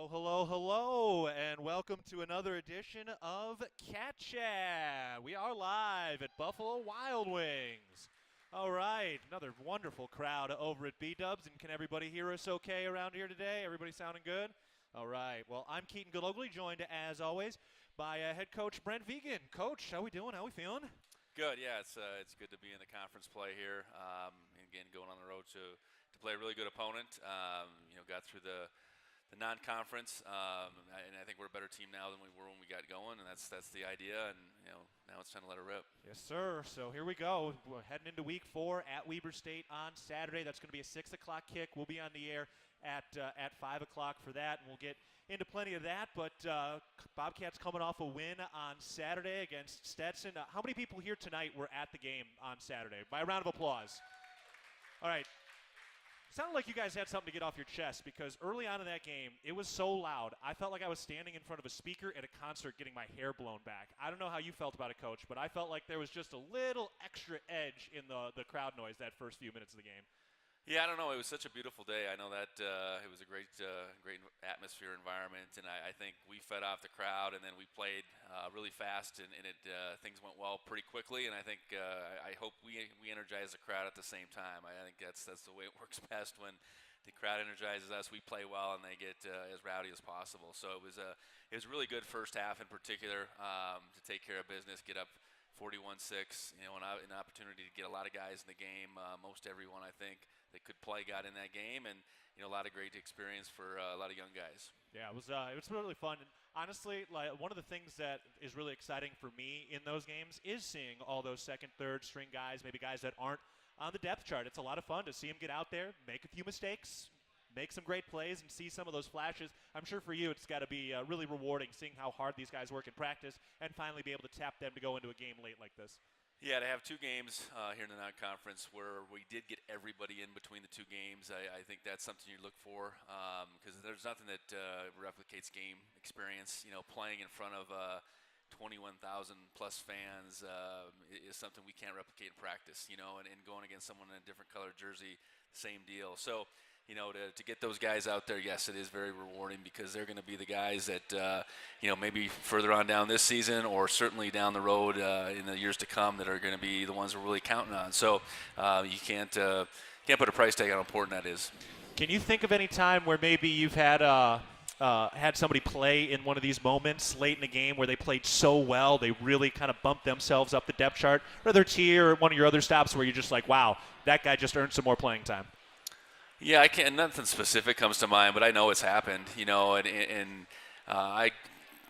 Hello, hello, hello, and welcome to another edition of Cat Chat. We are live at Buffalo Wild Wings. All right, another wonderful crowd over at B-Dubs, and can everybody hear us okay around here today? Everybody sounding good? All right, well, I'm Keaton Gillogly, joined as always by head coach Brent Vigen. Coach, how we doing? How we feeling? Good, yeah. It's good to be in the conference play here. And again, going on the road to play a really good opponent. Got through the non-conference, and I think we're a better team now than we were when we got going, and that's the idea. And now it's time to let it rip. Yes, sir. So here we go. We're heading into week 4 at Weber State on Saturday. That's going to be a 6 o'clock kick. We'll be on the air at 5 o'clock for that, and we'll get into plenty of that. But Bobcats coming off a win on Saturday against Stetson. How many people here tonight were at the game on Saturday? By a round of applause. All right. Sounded like you guys had something to get off your chest because early on in that game, it was so loud. I felt like I was standing in front of a speaker at a concert getting my hair blown back. I don't know how you felt about it, Coach, but I felt like there was just a little extra edge in the crowd noise that first few minutes of the game. Yeah, I don't know. It was such a beautiful day. I know that it was a great atmosphere environment, and I think we fed off the crowd, and then we played really fast, and things went well pretty quickly. And I think I hope we energize the crowd at the same time. I think that's the way it works best when the crowd energizes us. We play well, and they get as rowdy as possible. So it was a really good first half in particular to take care of business, get up 41-6. An opportunity to get a lot of guys in the game. Most everyone, I think, that could play got in that game, and a lot of great experience for a lot of young guys. Yeah, it was really fun. And honestly, like one of the things that is really exciting for me in those games is seeing all those second, third string guys, maybe guys that aren't on the depth chart. It's a lot of fun to see them get out there, make a few mistakes, make some great plays, and see some of those flashes. I'm sure for you it's got to be really rewarding seeing how hard these guys work in practice and finally be able to tap them to go into a game late like this. Yeah, to have 2 games here in the non-conference where we did get everybody in between the 2 games, I think that's something you look for because there's nothing that replicates game experience. Playing in front of 21,000 plus fans is something we can't replicate in practice. And going against someone in a different colored jersey, same deal. So to get those guys out there, yes, it is very rewarding because they're going to be the guys that, maybe further on down this season or certainly down the road in the years to come that are going to be the ones we're really counting on. So you can't put a price tag on how important that is. Can you think of any time where maybe you've had had somebody play in one of these moments late in the game where they played so well they really kind of bumped themselves up the depth chart, whether it's here or one of your other stops where you're just like, wow, that guy just earned some more playing time? Yeah, I can't. Nothing specific comes to mind, but I know it's happened. And I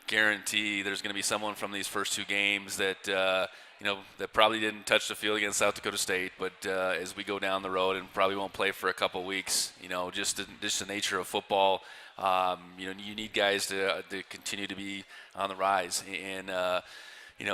guarantee there's going to be someone from these first 2 games that that probably didn't touch the field against South Dakota State, but as we go down the road and probably won't play for a couple weeks, just the nature of football. You need guys to continue to be on the rise, and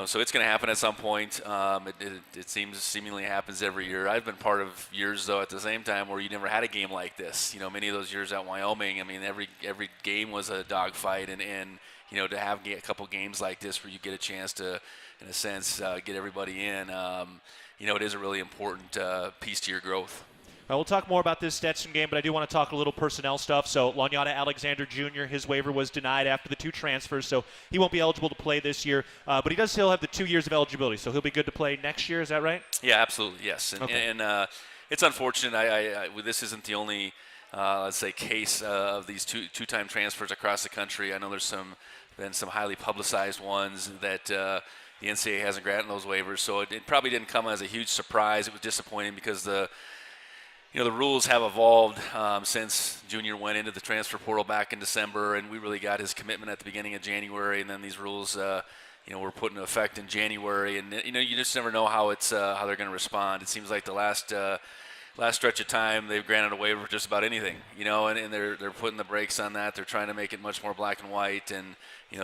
so it's going to happen at some point. It seemingly happens every year. I've been part of years, though, at the same time where you never had a game like this. Many of those years at Wyoming, I mean, every game was a dogfight, and to have a couple games like this where you get a chance to, in a sense, get everybody in, it is a really important piece to your growth. We'll talk more about this Stetson game, but I do want to talk a little personnel stuff. So Lanyata Alexander Jr., his waiver was denied after the 2 transfers, so he won't be eligible to play this year. But he does still have the 2 years of eligibility, so he'll be good to play next year. Is that right? Yeah, absolutely, yes. And it's unfortunate. This isn't the only, let's say, case of these two-time transfers across the country. I know there's been some highly publicized ones that the NCAA hasn't granted those waivers, so it probably didn't come as a huge surprise. It was disappointing because the rules have evolved since Junior went into the transfer portal back in December, and we really got his commitment at the beginning of January, and then these rules, were put into effect in January, and you just never know how they're going to respond. It seems like the last stretch of time they've granted a waiver for just about anything, and they're putting the brakes on that. They're trying to make it much more black and white, and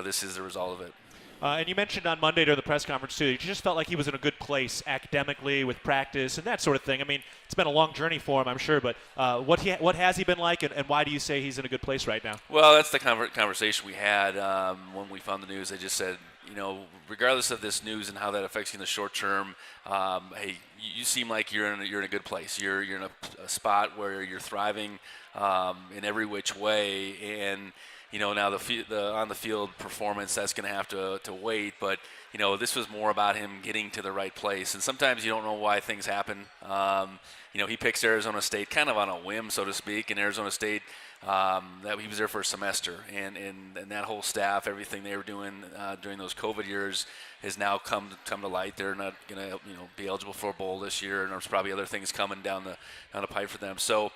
this is the result of it. And you mentioned on Monday during the press conference, too, you just felt like he was in a good place academically with practice and that sort of thing. I mean, it's been a long journey for him, I'm sure, but what has he been like, and why do you say he's in a good place right now? Well, that's the conversation we had when we found the news. I just said, regardless of this news and how that affects you in the short term, hey, you seem like you're in a good place. You're in a spot where you're thriving in every which way, and now the on the field performance, that's going to have to wait. But this was more about him getting to the right place. And sometimes you don't know why things happen. He picks Arizona State kind of on a whim, so to speak. And Arizona State, that he was there for a semester, and that whole staff, everything they were doing during those COVID years, has now come to light. They're not going to be eligible for a bowl this year, and there's probably other things coming down the pipe for them. So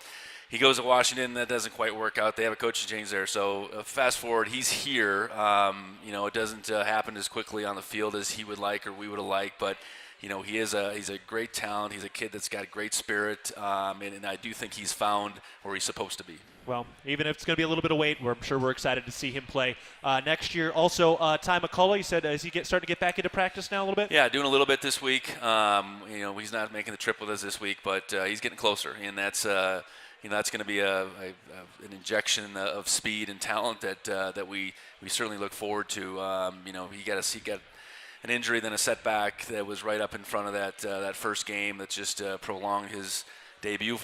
he goes to Washington. That doesn't quite work out. They have a coaching change there. So fast forward, he's here. It doesn't happen as quickly on the field as he would like or we would have liked, but he's a great talent. He's a kid that's got a great spirit, and I do think he's found where he's supposed to be. Well, even if it's going to be a little bit of wait, I'm sure we're excited to see him play next year. Also, Ty McCullough, you said, is he starting to get back into practice now a little bit? Yeah, doing a little bit this week. He's not making the trip with us this week, but he's getting closer, and that's that's going to be an injection of speed and talent that we certainly look forward to. He got an injury, then a setback that was right up in front of that first game that just prolonged his debut,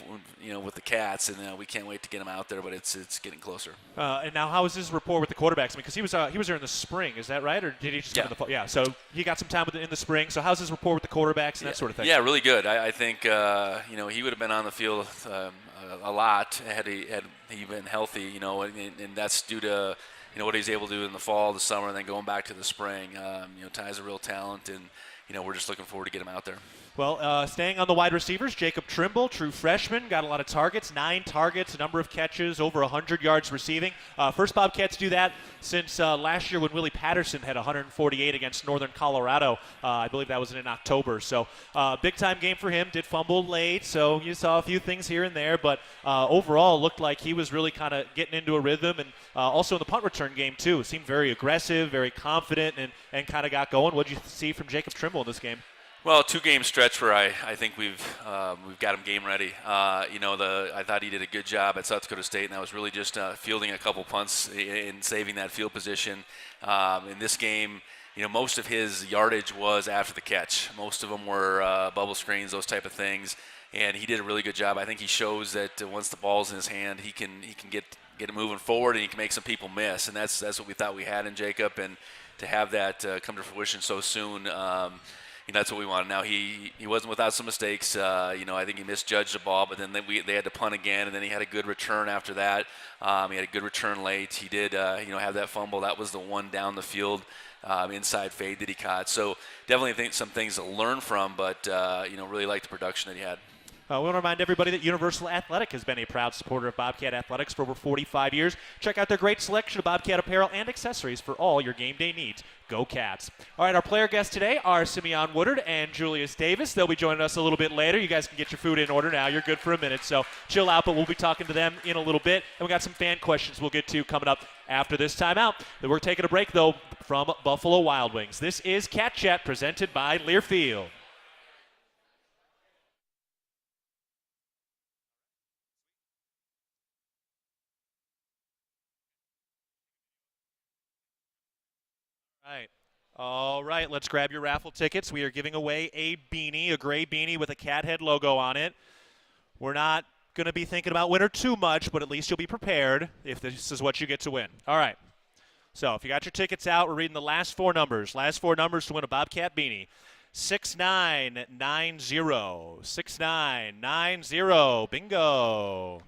with the Cats, and we can't wait to get him out there. But it's getting closer. And now, how is his rapport with the quarterbacks? I mean, because he was there in the spring, is that right, or did he just come in the fall? Yeah. So he got some time in the spring. So how's his rapport with the quarterbacks and that sort of thing? Yeah, really good. I think he would have been on the field a lot had he been healthy. And that's due to what he's able to do in the fall, the summer, and then going back to the spring. Ty's a real talent, and we're just looking forward to get him out there. Well, staying on the wide receivers, Jacob Trimble, true freshman, got a lot of targets, 9 targets, a number of catches, over 100 yards receiving. First Bobcats do that since last year when Willie Patterson had 148 against Northern Colorado. I believe that was in October. So big-time game for him. Did fumble late, so you saw a few things here and there. But overall, it looked like he was really kind of getting into a rhythm. And also in the punt return game, too. Seemed very aggressive, very confident, and kind of got going. What did you see from Jacob Trimble in this game? Well, 2-game stretch where I think we've got him game ready. I thought he did a good job at South Dakota State, and that was really just fielding a couple punts and saving that field position. In this game, most of his yardage was after the catch. Most of them were bubble screens, those type of things, and he did a really good job. I think he shows that once the ball's in his hand, he can get it moving forward, and he can make some people miss, and that's what we thought we had in Jacob, and to have that come to fruition so soon. That's what we wanted. Now he wasn't without some mistakes. I think he misjudged the ball, but then they had to punt again, and then he had a good return after that. He had a good return late. He did have that fumble. That was the one down the field inside fade that he caught. So definitely think some things to learn from, but really liked the production that he had. We want to remind everybody that Universal Athletic has been a proud supporter of Bobcat Athletics for over 45 years. Check out their great selection of Bobcat apparel and accessories for all your game day needs. Go Cats. All right, our player guests today are Simeon Woodard and Julius Davis. They'll be joining us a little bit later. You guys can get your food in order now. You're good for a minute, so chill out, but we'll be talking to them in a little bit. And we got some fan questions we'll get to coming up after this timeout. We're taking a break, though, from Buffalo Wild Wings. This is Cat Chat presented by Learfield. All right, let's grab your raffle tickets. We are giving away a beanie, a gray beanie with a cat head logo on it. We're not going to be thinking about winner too much, but at least you'll be prepared if this is what you get to win. All right, so if you got your tickets out, we're reading the last 4 numbers. Last 4 numbers to win a Bobcat beanie. 6990. 6990. Bingo.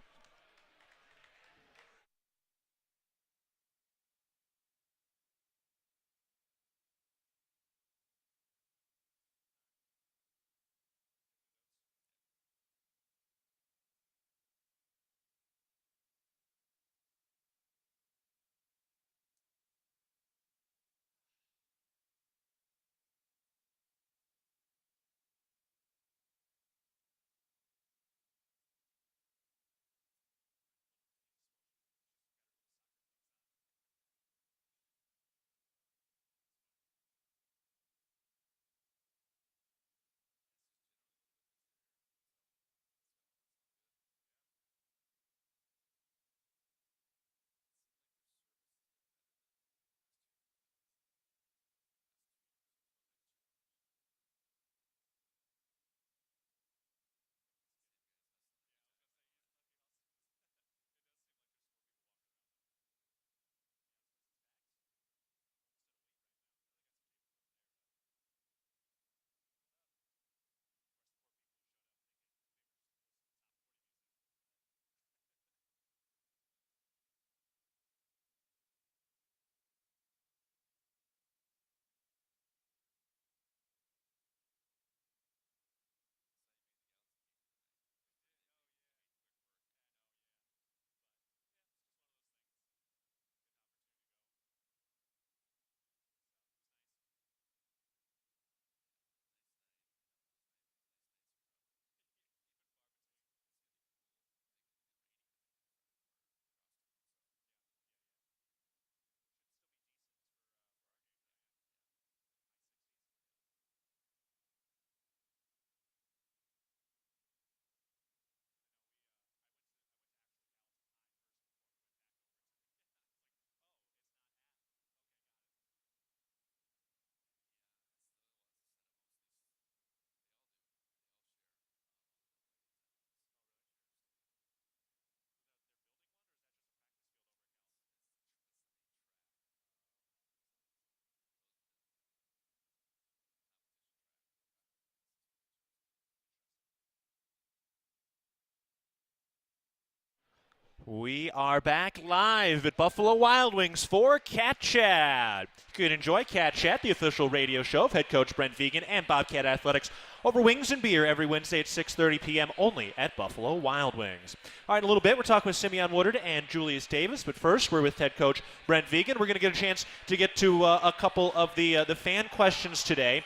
We are back live at Buffalo Wild Wings for Cat Chat. You can enjoy Cat Chat, the official radio show of head coach Brent Vigen and Bobcat Athletics, over wings and beer every Wednesday at 6:30 p.m. only at Buffalo Wild Wings. All right, in a little bit, we're talking with Simeon Woodard and Julius Davis, but first, we're with head coach Brent Vigen. We're going to get a chance to get to a couple of the fan questions today.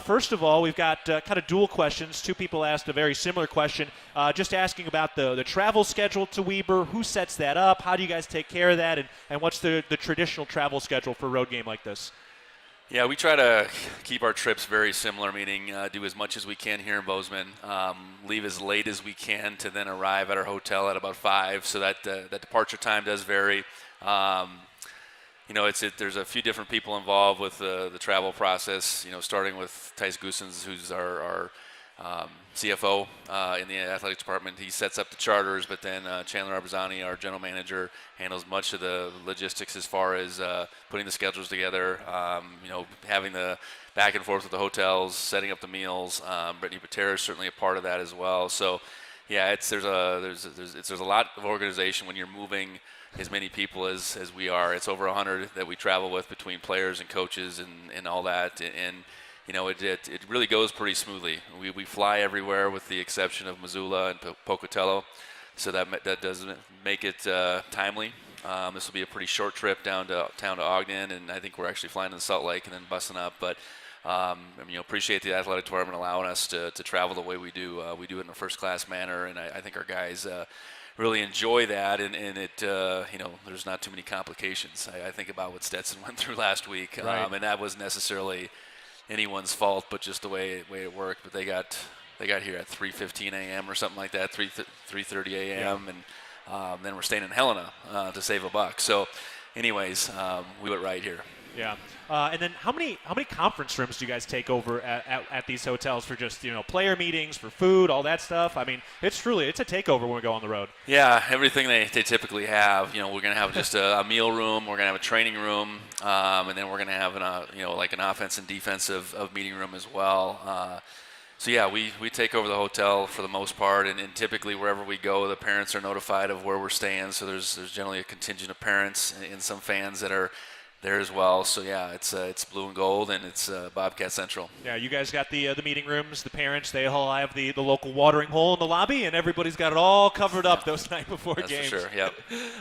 First of all, we've got kind of dual questions. Two people asked a very similar question, just asking about the travel schedule to Weber. Who sets that up? How do you guys take care of that? And what's the traditional travel schedule for a road game like this? Yeah, we try to keep our trips very similar, meaning do as much as we can here in Bozeman, leave as late as we can to then arrive at our hotel at about 5, so that that departure time does vary. There's a few different people involved with the travel process, starting with Tice Goosens, who's our CFO in the athletic department. He sets up the charters, but then Chandler Arbazani, our general manager, handles much of the logistics as far as putting the schedules together, having the back and forth with the hotels, setting up the meals. Brittany Patera is certainly a part of that as well. So, yeah, there's a lot of organization when you're moving as many people as we are. It's over 100 that we travel with between players and coaches and all that. And it really goes pretty smoothly. We fly everywhere with the exception of Missoula and Pocatello, so that does make it timely. This will be a pretty short trip down to Ogden, and I think we're actually flying to Salt Lake and then busing up. But appreciate the athletic department allowing us to travel the way we do. We do it in a first-class manner, and I think our guys really enjoy that. And it there's not too many complications. I think about what Stetson went through last week, right. And that wasn't necessarily anyone's fault, but just the way it worked. But they got here at 3:15 a.m. or something like that, 3:30 a.m. Yeah. And then we're staying in Helena to save a buck. So, anyways, we went right here. Yeah, and then how many conference rooms do you guys take over at these hotels for just player meetings, for food, all that stuff? I mean, it's a takeover when we go on the road. Yeah, everything they typically have. We're gonna have just a meal room. We're gonna have a training room, and then we're gonna have an offense and defensive meeting room as well. So yeah, we take over the hotel for the most part, and typically wherever we go, the parents are notified of where we're staying. So there's generally a contingent of parents and some fans that are there as well. So yeah, it's blue and gold, and it's Bobcat Central. Yeah, you guys got the meeting rooms, the parents. They all have the local watering hole in the lobby, and everybody's got it all covered up those night before That's games. For sure. Yep.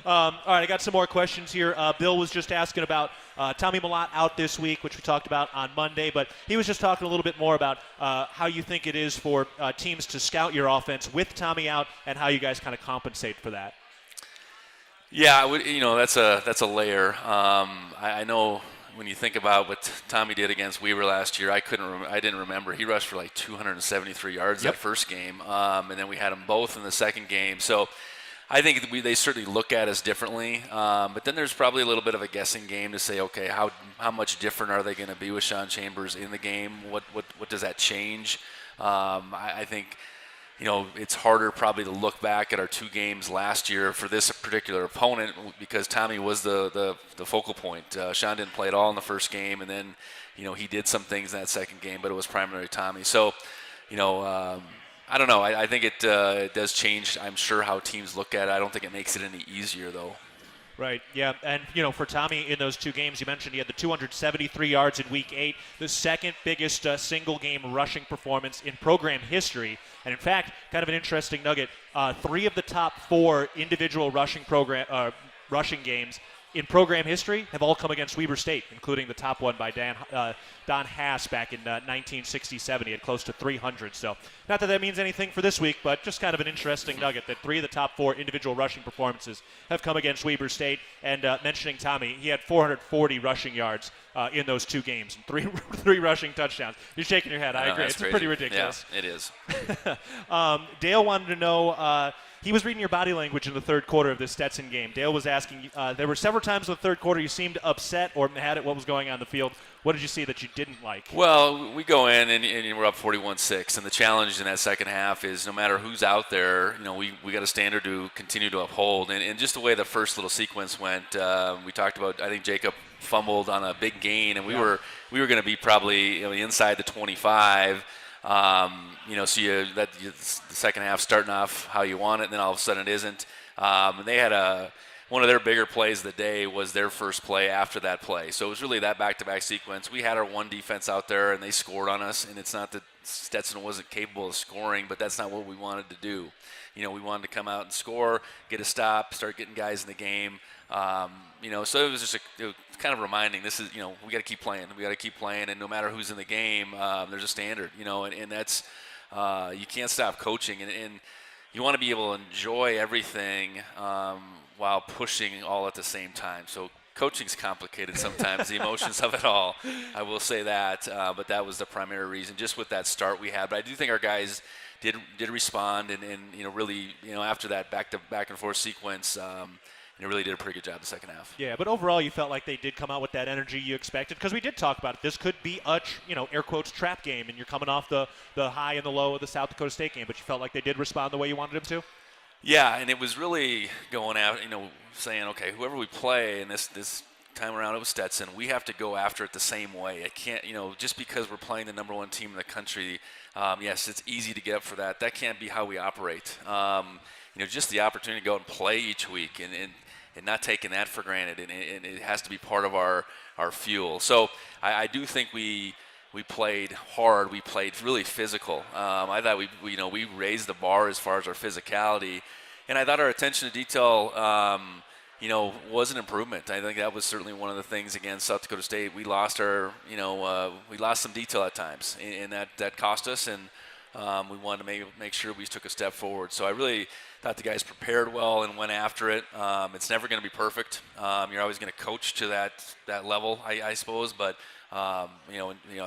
All right, I got some more questions here. Bill was just asking about Tommy Malott out this week, which we talked about on Monday, but he was just talking a little bit more about how you think it is for teams to scout your offense with Tommy out, and how you guys kind of compensate for that. Yeah, that's a layer. I know when you think about what Tommy did against Weber last year, I didn't remember. He rushed for like 273 yards that first game, and then we had them both in the second game. So I think they certainly look at us differently. But then there's probably a little bit of a guessing game to say, okay, how much different are they going to be with Sean Chambers in the game? What does that change? I think. It's harder probably to look back at our 2 games last year for this particular opponent because Tommy was the focal point. Sean didn't play at all in the first game, and then, he did some things in that second game, but it was primarily Tommy. So, I don't know. I think it does change, I'm sure, how teams look at it. I don't think it makes it any easier, though. Right, yeah, and for Tommy in those 2 games, you mentioned he had the 273 yards in Week 8, the second biggest single-game rushing performance in program history. And in fact, kind of an interesting nugget, 3 of the top 4 individual rushing games in program history have all come against Weber State, including the top one by Don Haas back in 1967. He had close to 300. So not that means anything for this week, but just kind of an interesting nugget that 3 of the top 4 individual rushing performances have come against Weber State. And mentioning Tommy, he had 440 rushing yards in those 2 games and 3 rushing touchdowns. You're shaking your head. I agree. It's crazy. Pretty ridiculous. Yeah, it is. Dale wanted to know he was reading your body language in the third quarter of this Stetson game. Dale was asking, there were several times in the third quarter you seemed upset or mad at what was going on in the field. What did you see that you didn't like? Well, we go in and we're up 41-6, and the challenge in that second half is no matter who's out there, we got a standard to continue to uphold. And just the way the first little sequence went, we talked about, I think Jacob fumbled on a big gain, and we were going to be probably inside the 25. So the second half starting off how you want it, and then all of a sudden it isn't. And they had one of their bigger plays of the day was their first play after that play. So it was really that back-to-back sequence. We had our one defense out there, and they scored on us. And it's not that Stetson wasn't capable of scoring, but that's not what we wanted to do. We wanted to come out and score, get a stop, start getting guys in the game. So it was just it was kind of reminding, this is, we got to keep playing. We got to keep playing, and no matter who's in the game, there's a standard, and that's, you can't stop coaching. And you want to be able to enjoy everything while pushing all at the same time. So coaching's complicated sometimes, the emotions of it all. I will say that, but that was the primary reason, just with that start we had. But I do think our guys did respond, and really, after that back and forth sequence, really did a pretty good job the second half. Yeah, but overall you felt like they did come out with that energy you expected, because we did talk about it. This could be a, air quotes, trap game, and you're coming off the high and the low of the South Dakota State game, but you felt like they did respond the way you wanted them to? Yeah, and it was really going out, saying, okay, whoever we play, and this time around it was Stetson, we have to go after it the same way. It can't, just because we're playing the number one team in the country, yes, it's easy to get up for that. That can't be how we operate. Just the opportunity to go and play each week and not taking that for granted, and it has to be part of our fuel. So I do think we played hard. We played really physical. I thought we raised the bar as far as our physicality, and I thought our attention to detail, was an improvement. I think that was certainly one of the things against South Dakota State. We lost we lost some detail at times, and that cost us. And we wanted to make sure we took a step forward. So I really thought the guys prepared well and went after it. It's never going to be perfect. You're always going to coach to that level, I suppose. But I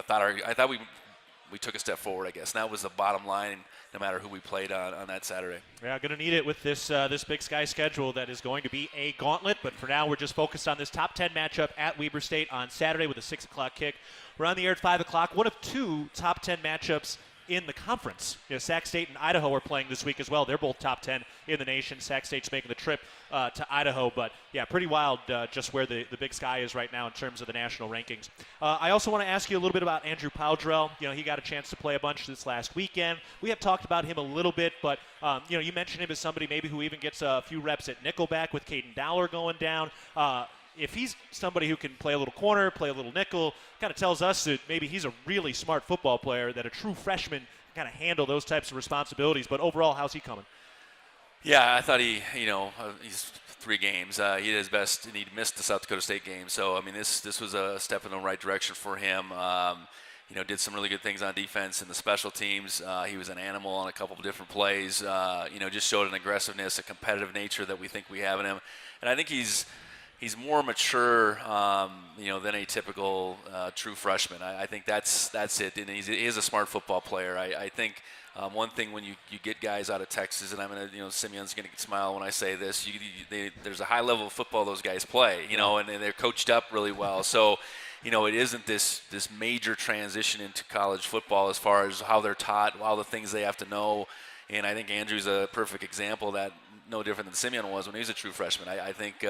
thought we took a step forward, I guess. And that was the bottom line, no matter who we played on that Saturday. Yeah, going to need it with this Big Sky schedule that is going to be a gauntlet. But for now, we're just focused on this top 10 matchup at Weber State on Saturday with a 6 o'clock kick. We're on the air at 5 o'clock. One of two top 10 matchups in the conference. Sac State and Idaho are playing this week as well. They're both top 10 in the nation. Sac State's making the trip to Idaho. But, yeah, pretty wild just where the Big Sky is right now in terms of the national rankings. I also want to ask you a little bit about Andrew Powdrell. He got a chance to play a bunch this last weekend. We have talked about him a little bit, but, you mentioned him as somebody maybe who even gets a few reps at nickelback with Keaton Dowler going down. If he's somebody who can play a little corner, play a little nickel, kind of tells us that maybe he's a really smart football player, that a true freshman can kind of handle those types of responsibilities. But overall, how's he coming? Yeah, I thought he's 3 games. He did his best, and he missed the South Dakota State game. So, this was a step in the right direction for him. Did some really good things on defense and the special teams. He was an animal on a couple of different plays. Just showed an aggressiveness, a competitive nature that we think we have in him. And I think he's more mature, than a typical true freshman. I think that's it. And he is a smart football player. I think one thing when you get guys out of Texas, and I'm going to, Simeon's going to smile when I say this, there's a high level of football those guys play, and they're coached up really well. So, it isn't this major transition into college football as far as how they're taught, all the things they have to know. And I think Andrew's a perfect example of that, no different than Simeon was when he was a true freshman. I think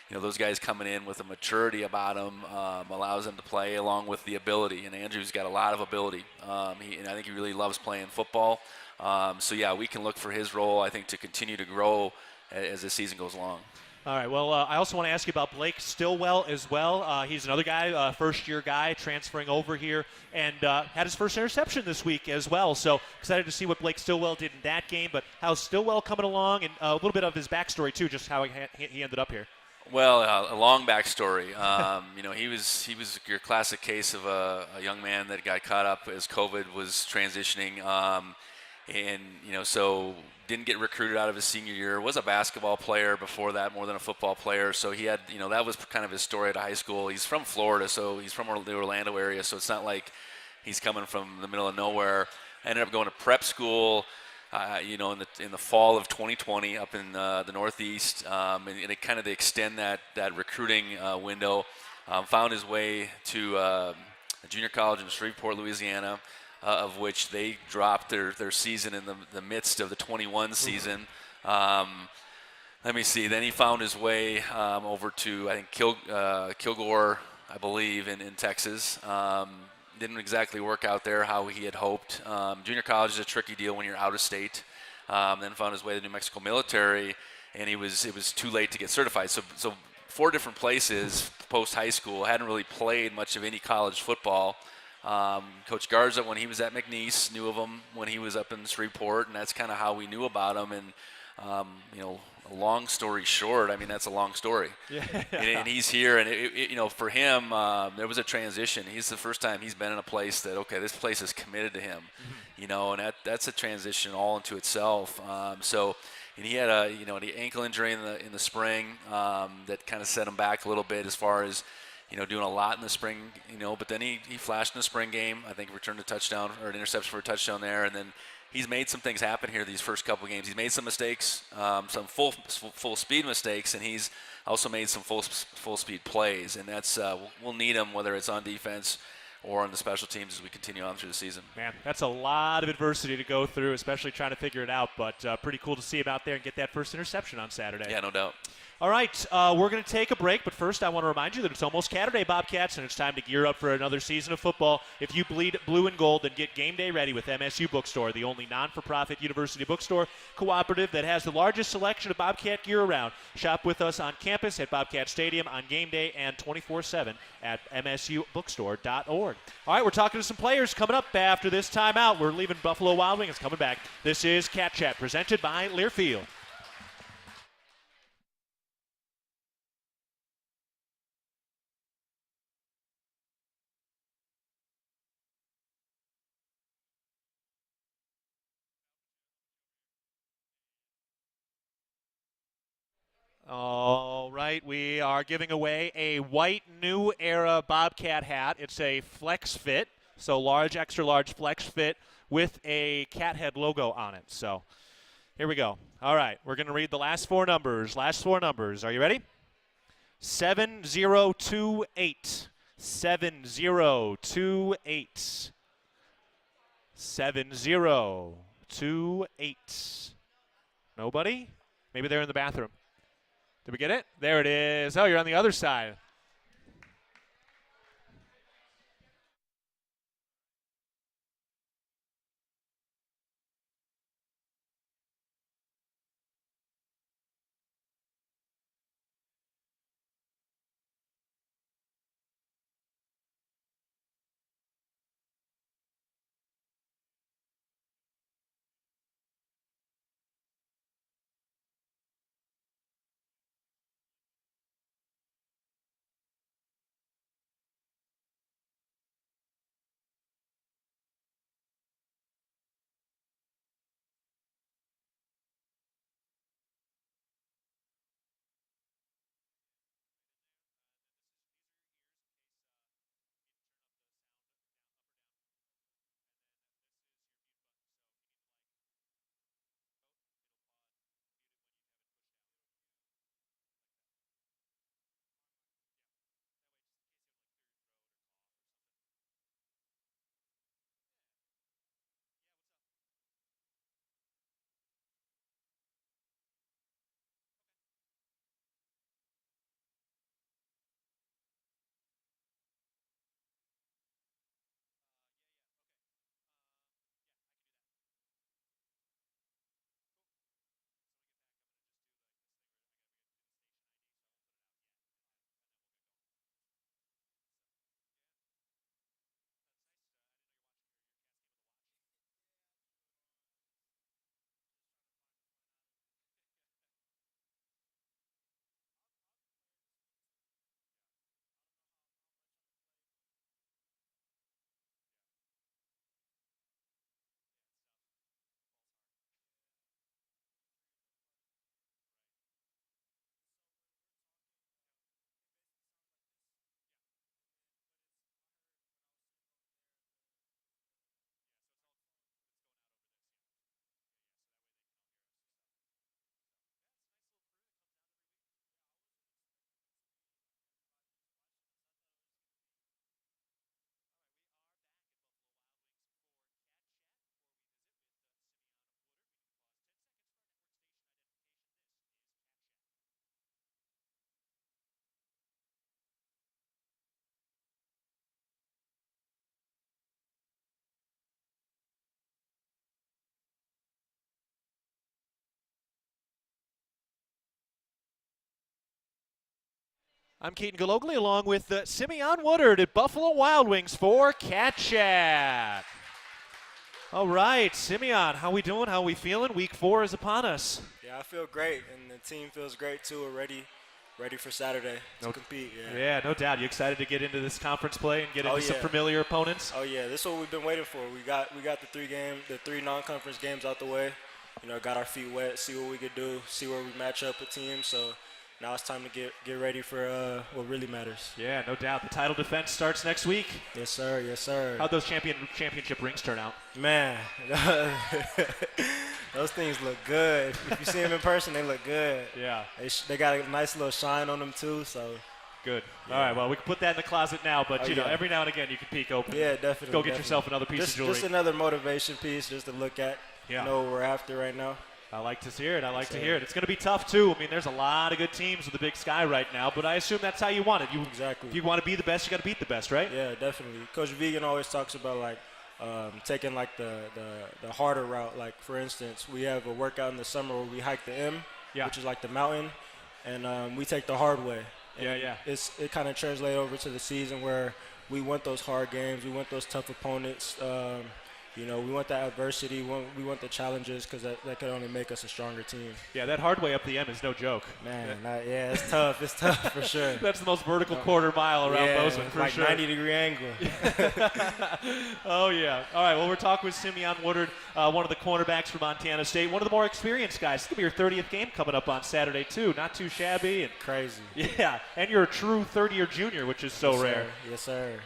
those guys coming in with a maturity about them allows them to play along with the ability. And Andrew's got a lot of ability. And I think he really loves playing football. We can look for his role, I think, to continue to grow as the season goes along. All right, well, I also want to ask you about Blake Stillwell as well. He's another guy, first-year guy, transferring over here, and had his first interception this week as well. So excited to see what Blake Stillwell did in that game. But how's Stillwell coming along, and a little bit of his backstory, too, just how he ended up here. Well, a long backstory. He was your classic case of a young man that got caught up as COVID was transitioning, so didn't get recruited out of his senior year. Was a basketball player before that, more than a football player. So he had, that was kind of his story at high school. He's from Florida, so he's from the Orlando area. So it's not like he's coming from the middle of nowhere. I ended up going to prep school. In the fall of 2020 up in the Northeast, and it kind of to extend that recruiting window, found his way to a junior college in Shreveport, Louisiana, of which they dropped their season in the midst of the 21 season. Let me see. Then he found his way over to, I think, Kilgore, I believe, in Texas. Didn't exactly work out there how he had hoped. Junior college is a tricky deal when you're out of state. Then found his way to the New Mexico military, and it was too late to get certified. So 4 different places post high school, hadn't really played much of any college football. Coach Garza, when he was at McNeese, knew of him when he was up in Shreveport, and that's kind of how we knew about him. And a long story short, I mean, that's a long story. Yeah. And he's here, and for him, there was a transition. He's the first time he's been in a place that, okay, this place is committed to him, and that's a transition all into itself. And he had an ankle injury in the spring that kind of set him back a little bit as far as, doing a lot in the spring, but then he flashed in the spring game. I think returned a touchdown or an interception for a touchdown there, and then he's made some things happen here these first couple games. He's made some mistakes, some full speed mistakes, and he's also made some full speed plays, and that's we'll need him whether it's on defense or on the special teams as we continue on through the season. Man, that's a lot of adversity to go through, especially trying to figure it out, but pretty cool to see him out there and get that first interception on Saturday. Yeah, no doubt. All right, we're going to take a break, but first I want to remind you that it's almost Saturday, Bobcats, and it's time to gear up for another season of football. If you bleed blue and gold, then get game day ready with MSU Bookstore, the only non-for-profit university bookstore cooperative that has the largest selection of Bobcat gear around. Shop with us on campus at Bobcat Stadium on game day and 24/7 at msubookstore.org. All right, we're talking to some players coming up after this timeout. We're leaving Buffalo Wild Wings, coming back. This is Cat Chat, presented by Learfield. All right, we are giving away a white New Era Bobcat hat. It's a flex fit, so large, extra large flex fit with a cat head logo on it. So here we go. All right, we're going to read the last 4 numbers. Last 4 numbers. Are you ready? 7028. 7028. 7028. Nobody? Maybe they're in the bathroom. Did we get it? There it is. Oh, you're on the other side. I'm Keaton Gillogly along with Simeon Woodard at Buffalo Wild Wings for Cat Chat. All right, Simeon, how we doing? How we feeling? Week 4 is upon us. Yeah, I feel great, and the team feels great too. We're ready for Saturday to compete. Yeah, no doubt. You excited to get into this conference play and get into some familiar opponents? Oh yeah, this is what we've been waiting for. We got the three non-conference games out the way. Got our feet wet, see what we could do, see where we match up with teams. So now it's time to get ready for what really matters. Yeah, no doubt. The title defense starts next week. Yes, sir. Yes, sir. How'd those championship rings turn out? Man, those things look good. If you see them in person, they look good. Yeah. They got a nice little shine on them too. So. Good. Yeah. All right, well, we can put that in the closet now, but, every now and again you can peek open. Yeah, definitely. Go get yourself another piece of jewelry. Just another motivation piece just to look at, know what we're after right now. I like to hear it. I like to hear it. It's going to be tough, too. I mean, there's a lot of good teams with the Big Sky right now, but I assume that's how you want it. Exactly. If you want to be the best, you got to beat the best, right? Yeah, definitely. Coach Vigen always talks about, taking, the harder route. Like, for instance, we have a workout in the summer where we hike the M, which is like the mountain, and we take the hard way. And it kind of translates over to the season where we want those hard games, we want those tough opponents. We want that adversity, we want the challenges because that could only make us a stronger team. Yeah, that hard way up the M is no joke. Man, it's tough. It's tough for sure. That's the most vertical quarter mile around Bozeman for sure. 90-degree angle. Oh, yeah. All right, well, we're talking with Simeon Woodard, one of the cornerbacks from Montana State, one of the more experienced guys. It's going to be your 30th game coming up on Saturday, too. Not too shabby. And crazy. Yeah, and you're a true third-year junior, which is so rare. Yes, sir.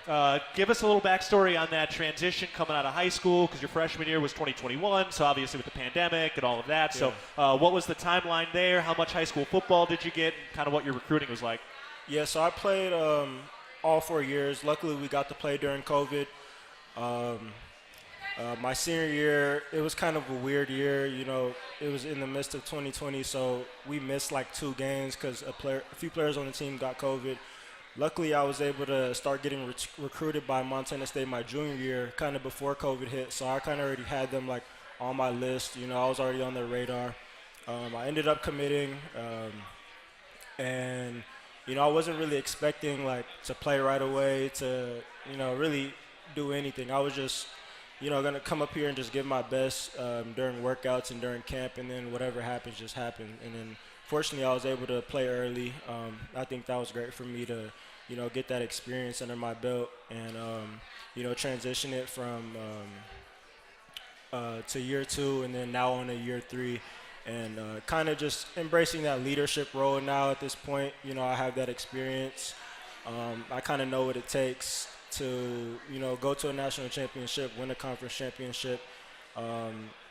Give us a little backstory on that transition coming out of high school, because your freshman year was 2021, so obviously with the pandemic and all of that. Yeah. So what was the timeline there? How much high school football did you get, and kind of what your recruiting was like? Yeah, so I played all 4 years. Luckily, we got to play during COVID. My senior year, it was kind of a weird year. It was in the midst of 2020, so we missed 2 games because a few players on the team got COVID. Luckily, I was able to start getting recruited by Montana State my junior year, kind of before COVID hit. So I kind of already had them on my list. I was already on their radar. I ended up committing, and I wasn't really expecting to play right away, to really do anything. I was just gonna come up here and just give my best during workouts and during camp, and then whatever happens just happens. And then fortunately, I was able to play early. I think that was great for me to, get that experience under my belt and, transition it from to year 2 and then now on to year 3 and kind of just embracing that leadership role now at this point. I have that experience. I kind of know what it takes to, go to a national championship, win a conference championship,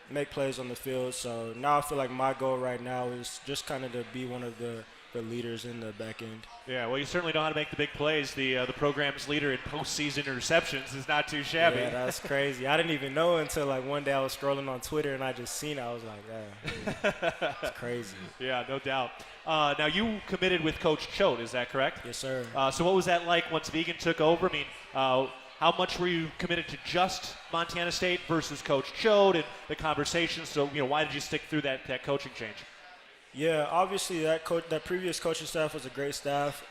make plays on the field. So now I feel like my goal right now is just kind of to be one of the leaders in the back end. Yeah, well, you certainly know how to make the big plays. The program's leader in postseason interceptions is not too shabby. Yeah, that's crazy. I didn't even know until one day I was scrolling on Twitter and I just seen it. I was like, it's crazy. Yeah, no doubt. Now, you committed with Coach Choate, is that correct? Yes, sir. So what was that like once Vigen took over? I mean, how much were you committed to just Montana State versus Coach Choate and the conversation? So, why did you stick through that coaching change? Yeah, obviously that previous coaching staff was a great staff.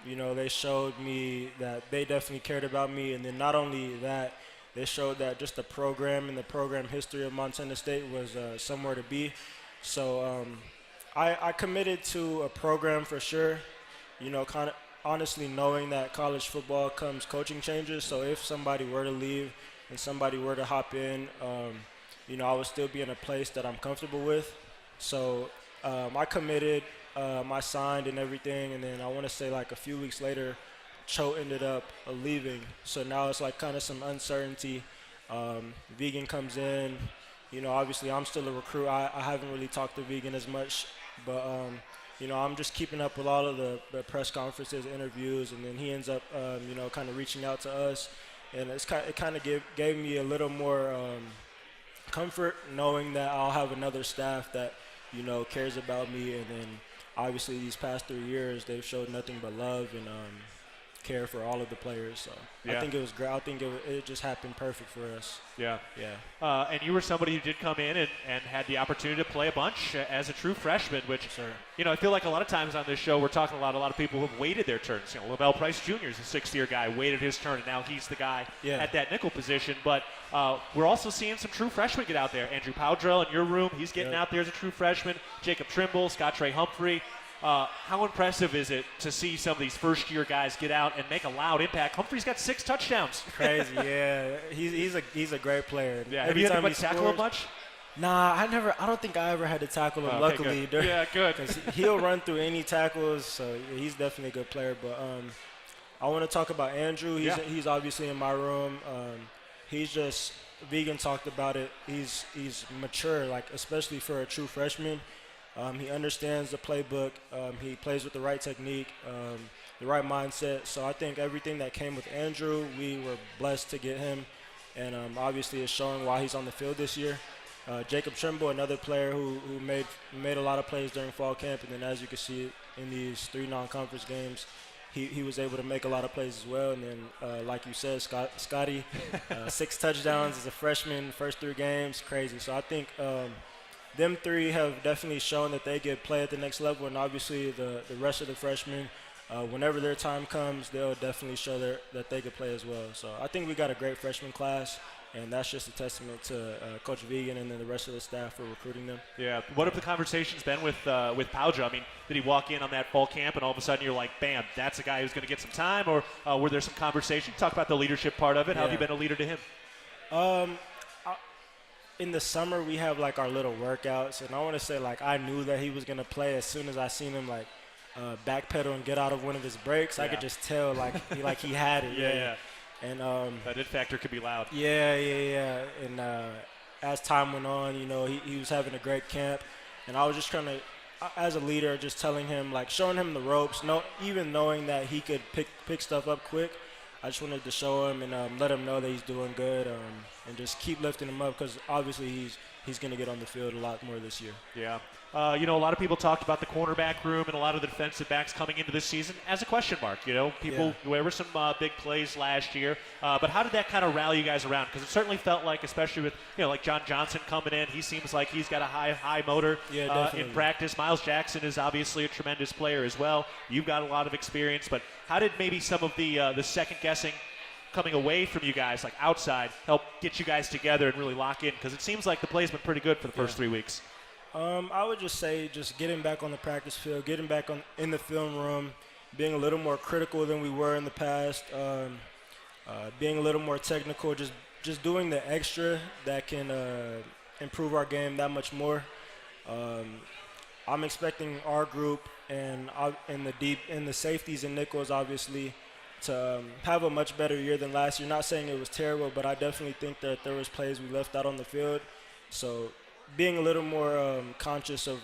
They showed me that they definitely cared about me, and then not only that, they showed that just the program and the program history of Montana State was somewhere to be. So I committed to a program for sure. Kind of honestly knowing that college football comes coaching changes. So if somebody were to leave and somebody were to hop in, I would still be in a place that I'm comfortable with. So I committed, I signed and everything, and then I want to say a few weeks later, Cho ended up leaving. So now it's kind of some uncertainty. Vigen comes in. Obviously I'm still a recruit. I haven't really talked to Vigen as much, but I'm just keeping up with all of the press conferences, interviews, and then he ends up, kind of reaching out to us, and it kind of gave me a little more comfort knowing that I'll have another staff that cares about me. And then obviously these past 3 years they've showed nothing but love, and care for all of the players. So Yeah. I think it was great. I think it just happened perfect for us. Yeah. Yeah. And you were somebody who did come in and had the opportunity to play a bunch as a true freshman, which, Sure. I feel like a lot of times on this show we're talking a lot of people who have waited their turns. Lavelle Price Jr. is a sixth-year guy, waited his turn, and now he's the guy at that nickel position. But we're also seeing some true freshmen get out there. Andrew Powdrell in your room, he's getting out there as a true freshman. Jacob Trimble, Scott Trey Humphrey. How impressive is it to see some of these first-year guys get out and make a loud impact? Humphrey's got 6 touchdowns. Crazy, yeah. He's a great player. Yeah. Have you had to tackle him much? Nah, I don't think I ever had to tackle him. Luckily, good. Yeah, good. Because he'll run through any tackles, so he's definitely a good player. But I want to talk about Andrew. He's obviously in my room. He's just Vigen talked about it. He's mature, like especially for a true freshman. He understands the playbook. He plays with the right technique, the right mindset. So I think everything that came with Andrew, we were blessed to get him, and obviously it's showing why he's on the field this year. Jacob Trimble, another player who made a lot of plays during fall camp, and then as you can see in these 3 non-conference games, he was able to make a lot of plays as well. And then, like you said, Scotty, 6 touchdowns as a freshman, first 3 games, crazy. So I think them 3 have definitely shown that they get play at the next level, and obviously the rest of the freshmen, whenever their time comes, they'll definitely show that they can play as well. So I think we got a great freshman class. And that's just a testament to Coach Vigen and then the rest of the staff for recruiting them. Yeah. What have the conversations been with Powdrell? I mean, did he walk in on that fall camp and all of a sudden you're like, bam, that's a guy who's going to get some time? Or were there some conversations? Talk about the leadership part of it. How have you been a leader to him? In the summer, we have, like, our little workouts. And I want to say, like, I knew that he was going to play as soon as I seen him, like, backpedal and get out of one of his breaks. I could just tell, like he had it. Yeah. And that it factor could be loud. Yeah. And as time went on, he was having a great camp, and I was just trying to, as a leader, just telling him, like, showing him the ropes. Even knowing that he could pick stuff up quick, I just wanted to show him and let him know that he's doing good, and just keep lifting him up because obviously he's going to get on the field a lot more this year. Yeah. A lot of people talked about the cornerback room and a lot of the defensive backs coming into this season as a question mark. There were some big plays last year. But how did that kind of rally you guys around? Because it certainly felt like, especially with, like John Johnson coming in, he seems like he's got a high motor in practice. Miles Jackson is obviously a tremendous player as well. You've got a lot of experience. But how did maybe some of the second guessing coming away from you guys, like outside, help get you guys together and really lock in? Because it seems like the play's been pretty good for the first 3 weeks. I would just say just getting back on the practice field, getting back in the film room, being a little more critical than we were in the past, being a little more technical, just doing the extra that can improve our game that much more. I'm expecting our group and in the safeties and nickels, obviously, to have a much better year than last year. Not saying it was terrible, but I definitely think that there was plays we left out on the field. So being a little more conscious of,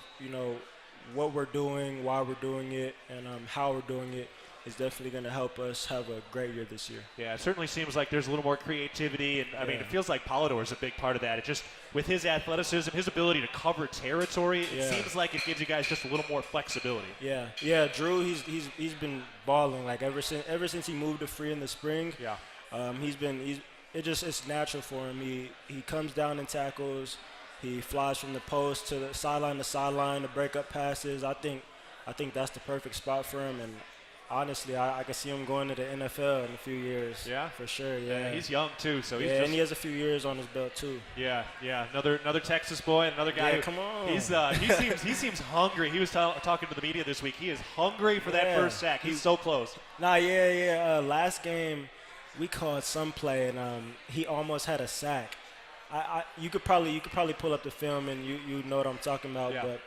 what we're doing, why we're doing it, and how we're doing it is definitely going to help us have a great year this year. Yeah, it certainly seems like there's a little more creativity, and I mean, it feels like Polidor is a big part of that. It just, with his athleticism, his ability to cover territory, it seems like it gives you guys just a little more flexibility. Yeah. Drew, he's been balling like ever since he moved to free in the spring. Yeah. It's natural for him. He comes down and tackles. He flies from the post to the sideline to break up passes. I think that's the perfect spot for him. And honestly, I can see him going to the NFL in a few years. Yeah, for sure. Yeah, he's young too, so and he has a few years on his belt too. Yeah. Another Texas boy, another guy. Yeah, come on. He seems hungry. He was talking to the media this week. He is hungry for that first sack. He's so close. Last game, we called some play and he almost had a sack. You could probably pull up the film and you know what I'm talking about, but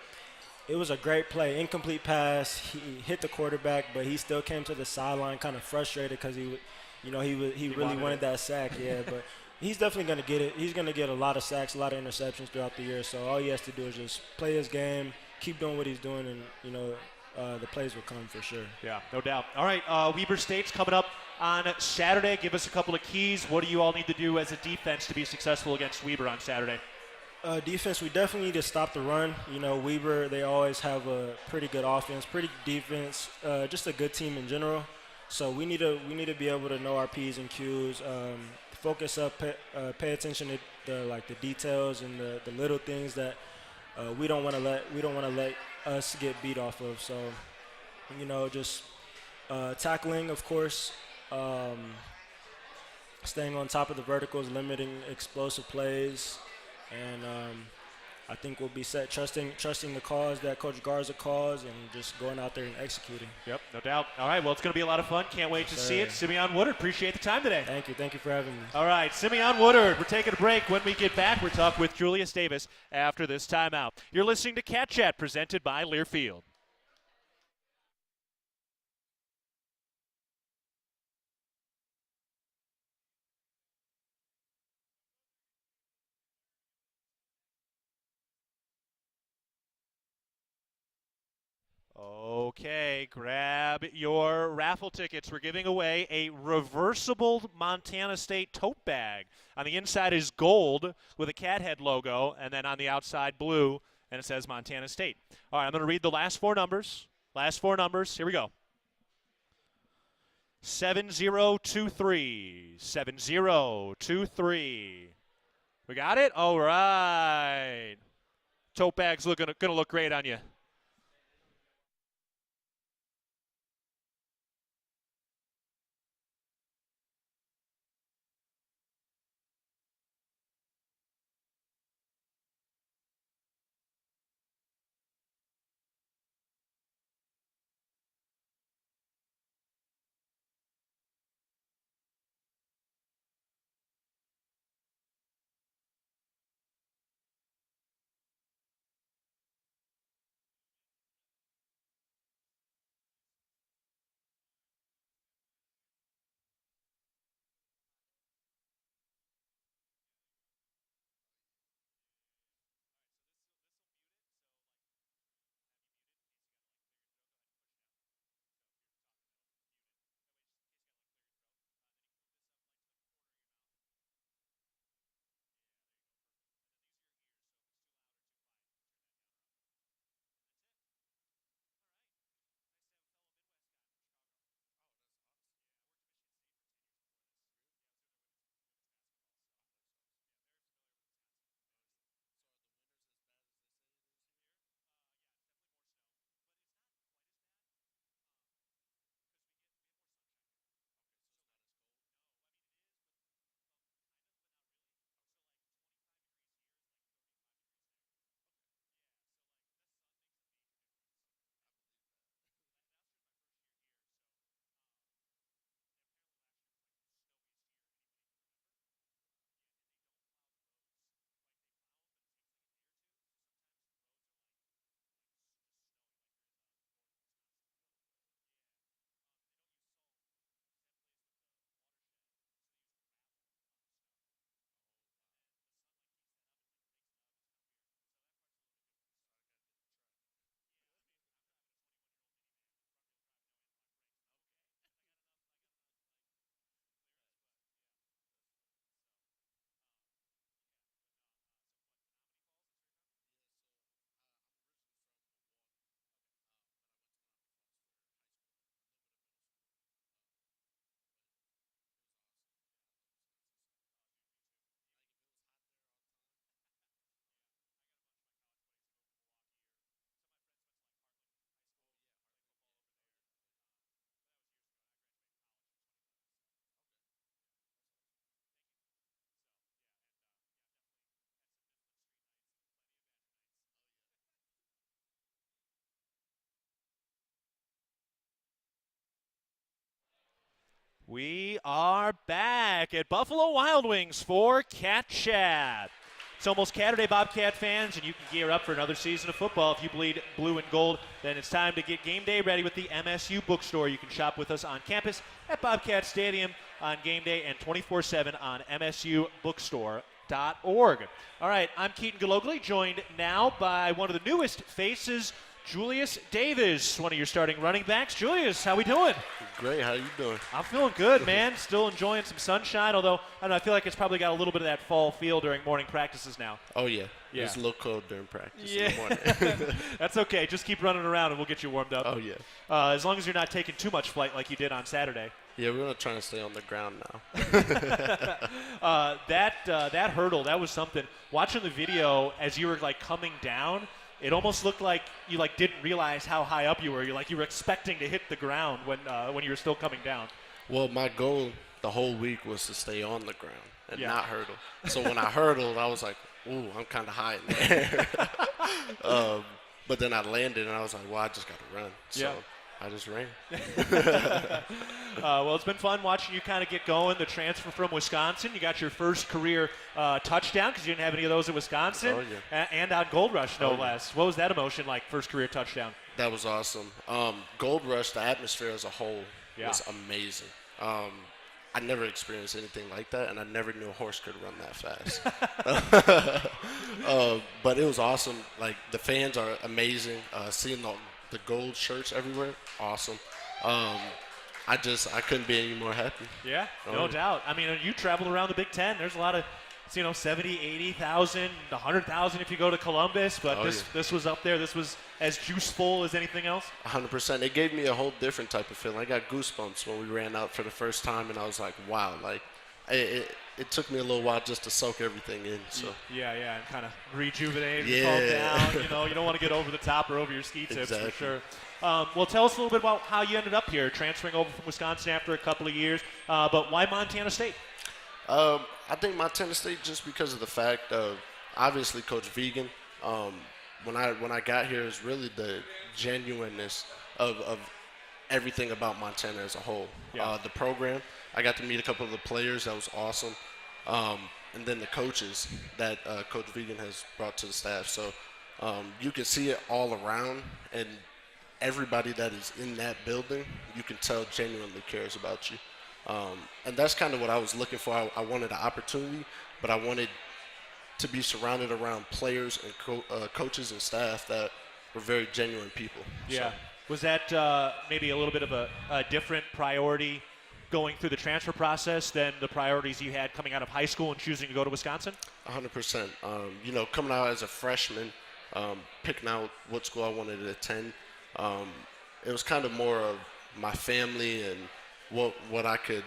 it was a great play, incomplete pass. He hit the quarterback, but he still came to the sideline kind of frustrated because he really wanted that sack. Yeah, but he's definitely going to get it. He's going to get a lot of sacks, a lot of interceptions throughout the year. So all he has to do is just play his game, keep doing what he's doing, and the plays will come for sure. Yeah, no doubt. All right, Weber State's coming up on Saturday. Give us a couple of keys. What do you all need to do as a defense to be successful against Weber on Saturday? Defense, we definitely need to stop the run. Weber, they always have a pretty good offense, pretty defense, just a good team in general. So we need to be able to know our P's and Q's, focus up, pay attention to the details and the little things that we don't want to let us get beat off of. So, just tackling, of course, staying on top of the verticals, limiting explosive plays, and I think we'll be set, trusting the calls that Coach Garza calls, and just going out there and executing. Yep, no doubt. All right, well, it's going to be a lot of fun. Can't wait to see it. Simeon Woodard, appreciate the time today. Thank you for having me. All right, Simeon Woodard, we're taking a break. When we get back, we're talking with Julius Davis after this timeout. You're listening to Cat Chat, presented by Learfield. Okay, grab your raffle tickets. We're giving away a reversible Montana State tote bag. On the inside is gold with a cat head logo, and then on the outside blue, and it says Montana State. All right, I'm going to read the last four numbers. Here we go. 7023. 7023. We got it? All right. Tote bag's going to look great on you. We are back at Buffalo Wild Wings for Cat Chat. It's almost Saturday, Bobcat fans, and you can gear up for another season of football. If you bleed blue and gold, then it's time to get game day ready with the MSU bookstore. You can shop with us on campus at Bobcat Stadium on game day and 24/7 on msubookstore.org. All right, I'm Keaton Gillogly, joined now by one of the newest faces Julius Davis, one of your starting running backs. Julius, how we doing? Great. How you doing? I'm feeling good, man. Still enjoying some sunshine, although I don't know, I feel like it's probably got a little bit of that fall feel during morning practices now. Oh, yeah. It's a little cold during practice in the morning. That's okay. Just keep running around and we'll get you warmed up. Oh, yeah. As long as you're not taking too much flight like you did on Saturday. Yeah, we're going to try to stay on the ground now. That hurdle, that was something. Watching the video as you were, like, coming down, it almost looked like you didn't realize how high up you were. You were expecting to hit the ground when you were still coming down. Well, my goal the whole week was to stay on the ground and not hurdle. So when I hurdled, I was like, ooh, I'm kind of high in the air. But then I landed, and I was like, well, I just got to run. So I just ran. Well, it's been fun watching you kind of get going. The transfer from Wisconsin, you got your first career touchdown because you didn't have any of those at Wisconsin. Oh, yeah. And on Gold Rush, no less. What was that emotion like, first career touchdown? That was awesome. Gold Rush, the atmosphere as a whole was amazing. I never experienced anything like that, and I never knew a horse could run that fast. But it was awesome. Like, the fans are amazing. Seeing the gold shirts everywhere, awesome. I couldn't be any more happy. Yeah, no doubt. I mean, you traveled around the Big Ten. There's a lot of, 70, 80,000, 100,000 if you go to Columbus, but this was up there. This was as juiceful as anything else. 100%. It gave me a whole different type of feeling. I got goosebumps when we ran out for the first time, and I was like, wow. Like, it took me a little while just to soak everything in. So yeah, and kind of rejuvenate and calm down. You don't want to get over the top or over your ski tips for sure. Well, tell us a little bit about how you ended up here, transferring over from Wisconsin after a couple of years. But why Montana State? I think Montana State just because of the fact of obviously Coach Vigen. When I got here is really the genuineness of everything about Montana as a whole. The program, I got to meet a couple of the players. That was awesome. And then the coaches that Coach Vigen has brought to the staff. So you can see it all around, and everybody that is in that building, you can tell genuinely cares about you. And that's kind of what I was looking for. I wanted an opportunity, but I wanted to be surrounded around players and coaches and staff that were very genuine people. Yeah. So. Was that maybe a little bit of a different priority going through the transfer process than the priorities you had coming out of high school and choosing to go to Wisconsin? 100%. Coming out as a freshman, picking out what school I wanted to attend, it was kind of more of my family and what I could,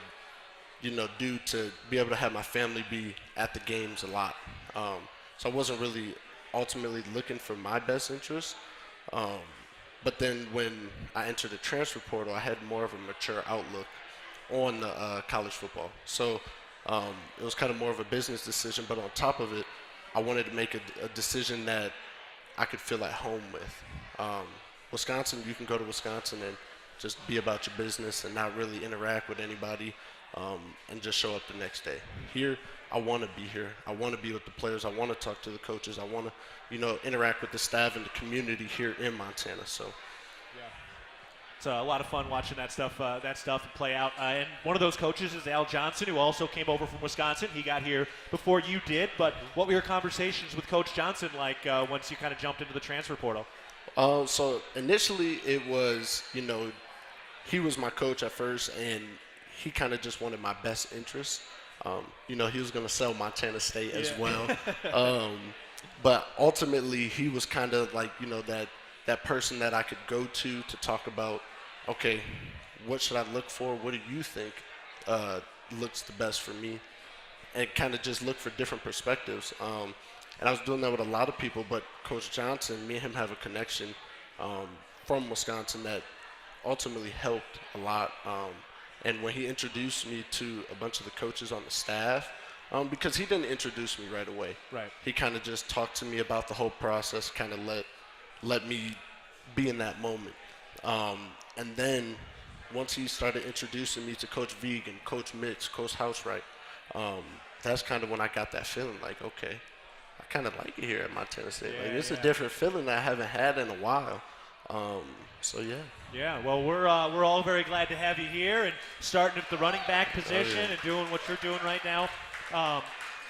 do to be able to have my family be at the games a lot. So I wasn't really ultimately looking for my best interest. But then when I entered the transfer portal, I had more of a mature outlook on college football. So it was kind of more of a business decision. But on top of it, I wanted to make a decision that I could feel at home with. Wisconsin, you can go to Wisconsin and just be about your business and not really interact with anybody and just show up the next day. Here, I want to be here. I want to be with the players. I want to talk to the coaches. I want to, interact with the staff and the community here in Montana. So, it's a lot of fun watching that stuff play out. And one of those coaches is Al Johnson, who also came over from Wisconsin. He got here before you did. But what were your conversations with Coach Johnson like once you kind of jumped into the transfer portal? So initially it was, he was my coach at first, and he kind of just wanted my best interest. He was going to sell Montana State as well. But ultimately he was kind of like, that person that I could go to talk about, okay, what should I look for? What do you think looks the best for me? And kind of just look for different perspectives. And I was doing that with a lot of people, but Coach Johnson, me and him have a connection from Wisconsin that ultimately helped a lot. And when he introduced me to a bunch of the coaches on the staff, because he didn't introduce me right away. Right. He kind of just talked to me about the whole process, kind of let me be in that moment. And then once he started introducing me to Coach Vigen, Coach Mitch, Coach Housewright, that's kind of when I got that feeling like, okay, I kind of like it here at Montana State. It's a different feeling that I haven't had in a while. Yeah, well, we're all very glad to have you here and starting at the running back position and doing what you're doing right now.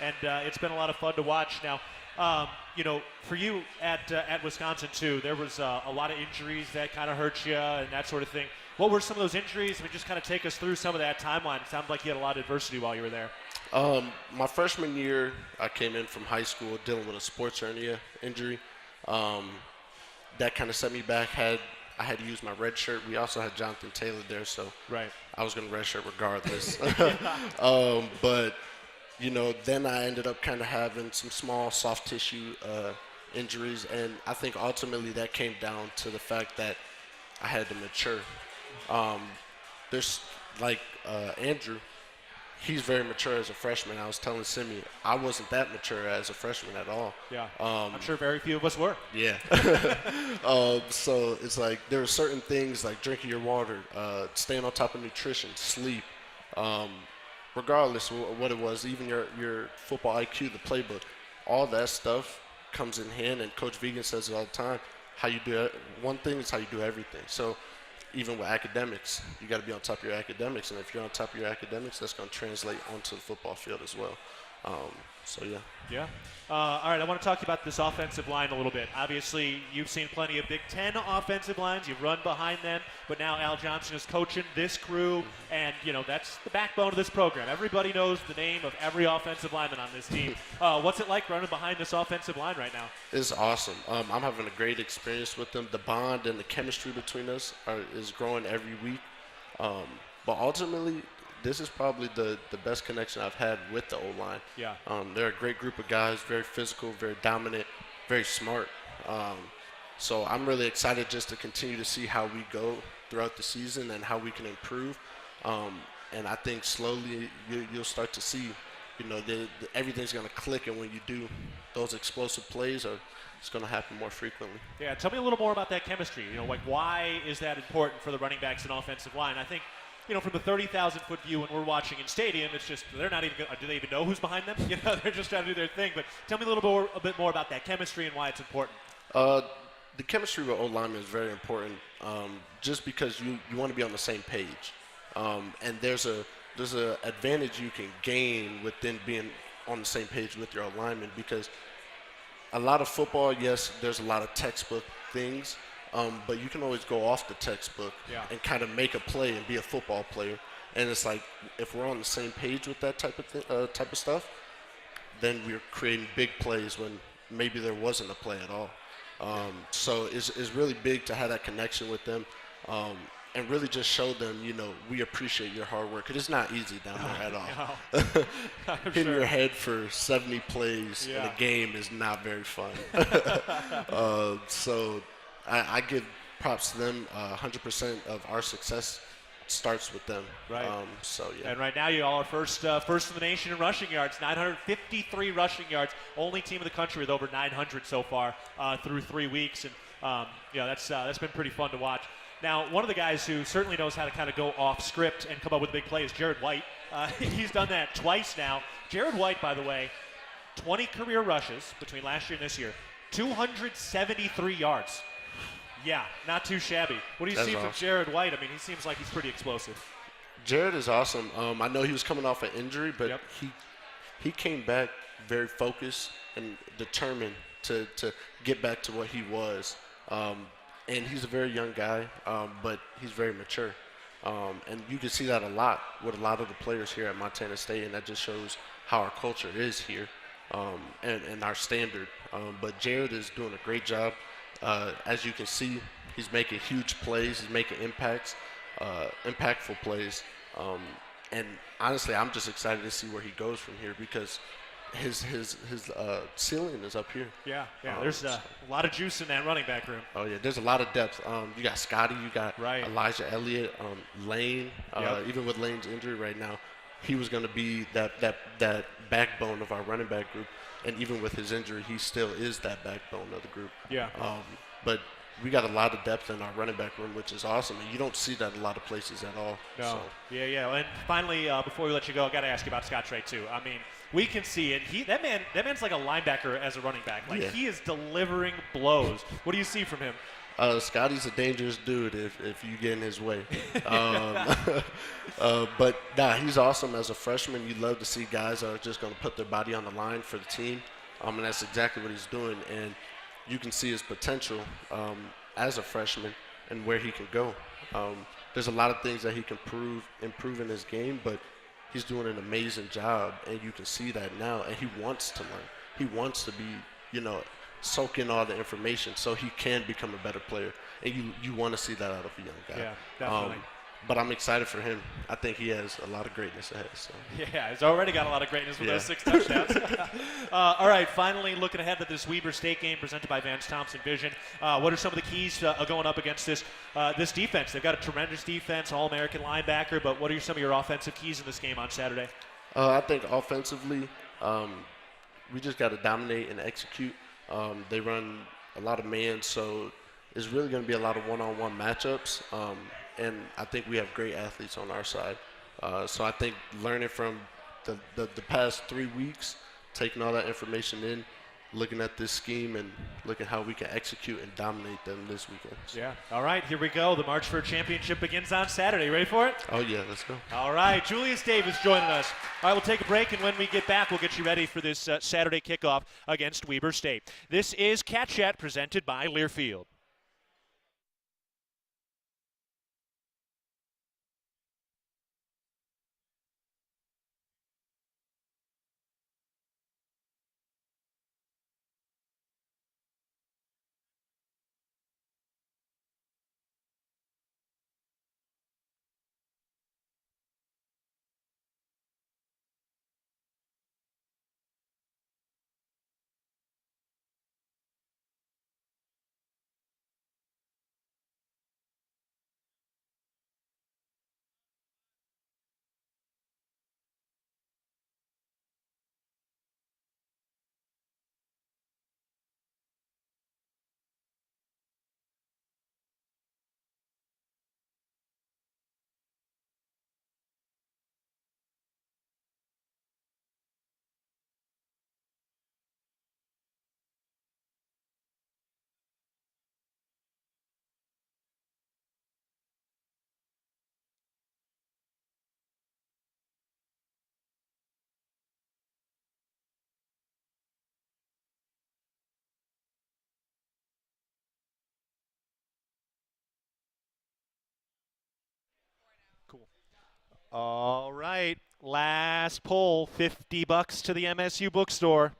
And it's been a lot of fun to watch. Now, For you at Wisconsin too, there was a lot of injuries that kind of hurt you and that sort of thing. What were some of those injuries? I mean, just kind of take us through some of that timeline. It sounded like you had a lot of adversity while you were there. My freshman year, I came in from high school dealing with a sports hernia injury. That kind of set me back. I had to use my red shirt. We also had Jonathan Taylor there, so right. I was going to red shirt regardless. But then I ended up kind of having some small soft tissue injuries, and I think ultimately that came down to the fact that I had to mature. There's like Andrew, he's very mature as a freshman. I was telling Simeon, I wasn't that mature as a freshman at all. Yeah, I'm sure very few of us were. Yeah. So it's like there are certain things like drinking your water, staying on top of nutrition, sleep, regardless of what it was, even your football IQ, the playbook, all that stuff comes in hand. And Coach Vigen says it all the time. How you do it, one thing is how you do everything. So even with academics, you got to be on top of your academics, and if you're on top of your academics, that's going to translate onto the football field as well. Yeah. All right, I want to talk about this offensive line a little bit. Obviously, you've seen plenty of Big Ten offensive lines. You've run behind them, but now Al Johnson is coaching this crew, and, that's the backbone of this program. Everybody knows the name of every offensive lineman on this team. What's it like running behind this offensive line right now? It's awesome. I'm having a great experience with them. The bond and the chemistry between us is growing every week. But ultimately, this is probably the best connection I've had with the O-line. Yeah. They're a great group of guys, very physical, very dominant, very smart. So I'm really excited just to continue to see how we go throughout the season and how we can improve. And I think slowly you'll start to see, everything's going to click, and when you do, those explosive plays it's going to happen more frequently. Yeah, tell me a little more about that chemistry. Why is that important for the running backs and offensive line? I think, from the 30,000-foot view when we're watching in stadium, it's just they're not even – do they even know who's behind them? They're just trying to do their thing. But tell me a bit more about that chemistry and why it's important. The chemistry with O-linemen is very important just because you want to be on the same page. And there's a advantage you can gain within being on the same page with your O-lineman, because a lot of football, yes, there's a lot of textbook things, but you can always go off the textbook and kind of make a play and be a football player. And it's like, if we're on the same page with that type of stuff, then we're creating big plays when maybe there wasn't a play at all. So it's really big to have that connection with them, and really just show them, we appreciate your hard work. 'Cause it's not easy down there at all. Hitting your head for 70 plays in a game is not very fun. So I give props to them. 100% of our success starts with them. Right. Yeah. And right now you all are first in the nation in rushing yards, 953 rushing yards. Only team in the country with over 900 so far through 3 weeks. And that's been pretty fun to watch. Now, one of the guys who certainly knows how to kind of go off script and come up with a big play is Jared White. He's done that twice now. Jared White, by the way, 20 career rushes between last year and this year, 273 yards. Yeah, not too shabby. What do you see from Jared White? I mean, he seems like he's pretty explosive. Jared is awesome. I know he was coming off an injury, but he came back very focused and determined to get back to what he was. And he's a very young guy, but he's very mature. And you can see that a lot with a lot of the players here at Montana State, and that just shows how our culture is here and our standard. But Jared is doing a great job. As you can see, he's making huge plays. He's making impactful plays. And honestly, I'm just excited to see where he goes from here, because his ceiling is up here. Yeah. There's a lot of juice in that running back room. Oh yeah, there's a lot of depth. You got Scotty, you got Elijah Elliott, Lane. Even with Lane's injury right now, he was going to be that backbone of our running back group. And even with his injury, he still is that backbone of the group. Yeah. But we got a lot of depth in our running back room, which is awesome. And you don't see that in a lot of places at all. No. So. Yeah. And finally, before we let you go, I got to ask you about Scott Trey too. I mean, we can see it. That man's like a linebacker as a running back. He is delivering blows. What do you see from him? Scotty's a dangerous dude if you get in his way. But he's awesome as a freshman. You love to see guys that are just going to put their body on the line for the team. and that's exactly what he's doing. And you can see his potential as a freshman and where he can go. There's a lot of things that he can improve in his game, but he's doing an amazing job, and you can see that now. And he wants to learn. He wants to be, soak in all the information so he can become a better player. And you want to see that out of a young guy. Yeah, definitely. But I'm excited for him. I think he has a lot of greatness ahead. So. Yeah, he's already got a lot of greatness with those 6 touchdowns. All right, finally looking ahead to this Weber State game presented by Vance Thompson Vigen. What are some of the keys going up against this defense? They've got a tremendous defense, All-American linebacker, but what are some of your offensive keys in this game on Saturday? I think offensively, we just got to dominate and execute. They run a lot of man, so it's really going to be a lot of one-on-one matchups. And I think we have great athletes on our side. So I think learning from the past 3 weeks, taking all that information in, looking at this scheme and looking how we can execute and dominate them this weekend. So. Yeah. All right, here we go. The March for a Championship begins on Saturday. Ready for it? Oh, yeah, let's go. All right, Julius Davis joining us. All right, we'll take a break, and when we get back, we'll get you ready for this Saturday kickoff against Weber State. This is Cat Chat presented by Learfield. Cool. All right, last poll, $50 to the MSU bookstore.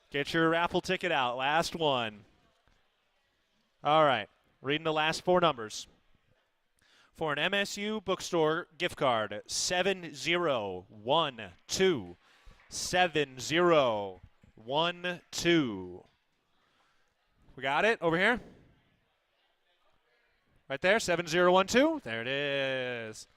Get your raffle ticket out. Last one. All right, reading the last 4 numbers. For an MSU bookstore gift card, 7012. 7012. We got it over here? Right there, 7012. There it is.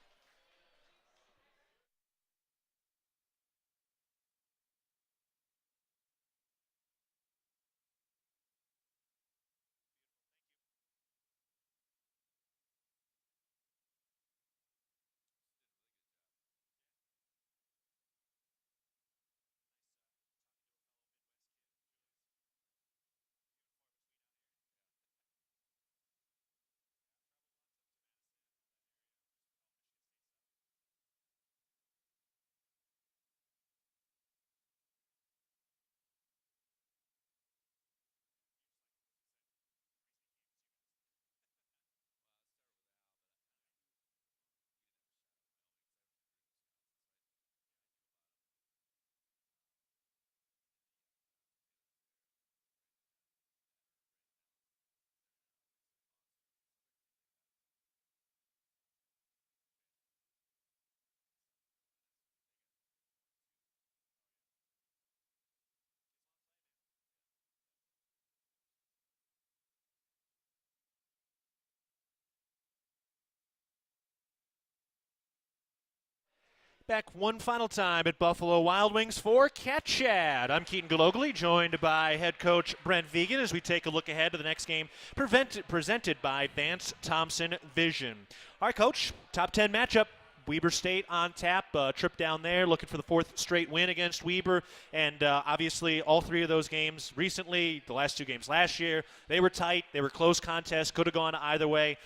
Back one final time at Buffalo Wild Wings for Cat Chat. I'm Keaton Gillogly, joined by head coach Brent Vigen as we take a look ahead to the next game presented by Vance Thompson Vigen. All right, Coach, top 10 matchup. Weber State on tap, trip down there, looking for the 4th straight win against Weber. And obviously all 3 of those games recently, the last 2 games last year, they were tight. They were close contests, could have gone either way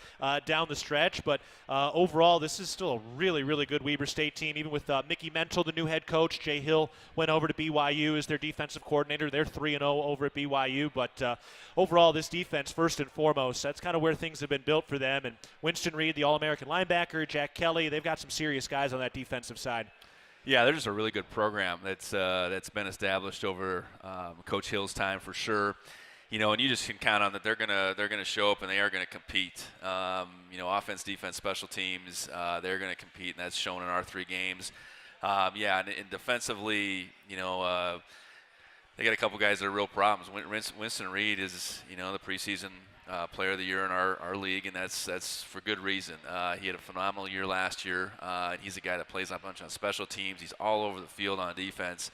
down the stretch. But overall, this is still a really, really good Weber State team, even with Mickey Mental, the new head coach. Jay Hill went over to BYU as their defensive coordinator. They're 3-0 over at BYU. But overall, this defense, first and foremost, that's kind of where things have been built for them. And Winston Reed, the All-American linebacker, Jack Kelly, they've got some serious guys on that defensive side. Yeah, they're just a really good program that's been established over Coach Hill's time for sure. You know, and you just can count on that they're gonna show up and they are gonna compete. You know, offense, defense, special teams, they're gonna compete, and that's shown in our 3 games. And defensively, you know, they got a couple guys that are real problems. Winston Reed is, you know, the preseason player of the year in our league, and that's for good reason. He had a phenomenal year last year, and he's a guy that plays a bunch on special teams. He's all over the field on defense.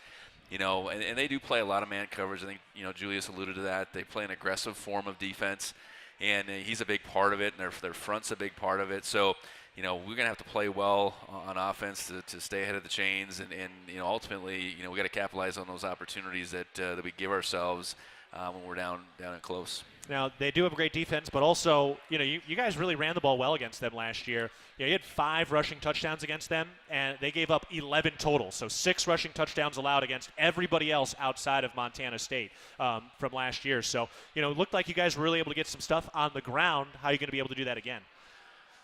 You know, and they do play a lot of man coverage. I think, you know, Julius alluded to that. They play an aggressive form of defense, and he's a big part of it, and their front's a big part of it. So, you know, we're going to have to play well on offense to stay ahead of the chains, and you know, ultimately, you know, we got to capitalize on those opportunities that we give ourselves when we're down and close. Now, they do have a great defense, but also, you know, you guys really ran the ball well against them last year. You had 5 rushing touchdowns against them, and they gave up 11 total. So 6 rushing touchdowns allowed against everybody else outside of Montana State from last year. So, you know, it looked like you guys were really able to get some stuff on the ground. How are you going to be able to do that again?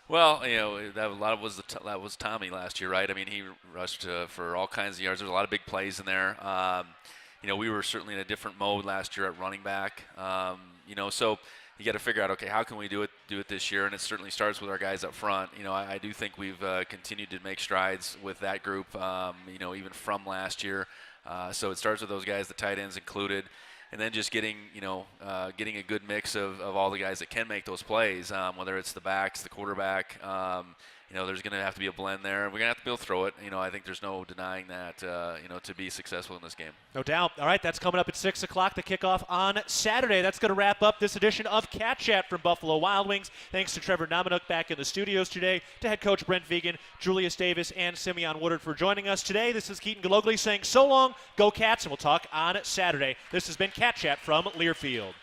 Well, you know, that was Tommy last year, right? I mean, he rushed for all kinds of yards. There was a lot of big plays in there. You know, we were certainly in a different mode last year at running back. You know, so you got to figure out, okay, how can we do it this year? And it certainly starts with our guys up front. You know, I do think we've continued to make strides with that group. You know, even from last year. So it starts with those guys, the tight ends included, and then just getting a good mix of all the guys that can make those plays, whether it's the backs, the quarterback. You know, there's going to have to be a blend there. We're going to have to be able to throw it. You know, I think there's no denying that, you know, to be successful in this game. No doubt. All right, that's coming up at 6 o'clock, the kickoff on Saturday. That's going to wrap up this edition of Cat Chat from Buffalo Wild Wings. Thanks to Trevor Nominuk back in the studios today, to head coach Brent Vigen, Julius Davis, and Simeon Woodard for joining us today. This is Keaton Gillogly saying so long, go Cats, and we'll talk on Saturday. This has been Cat Chat from Learfield.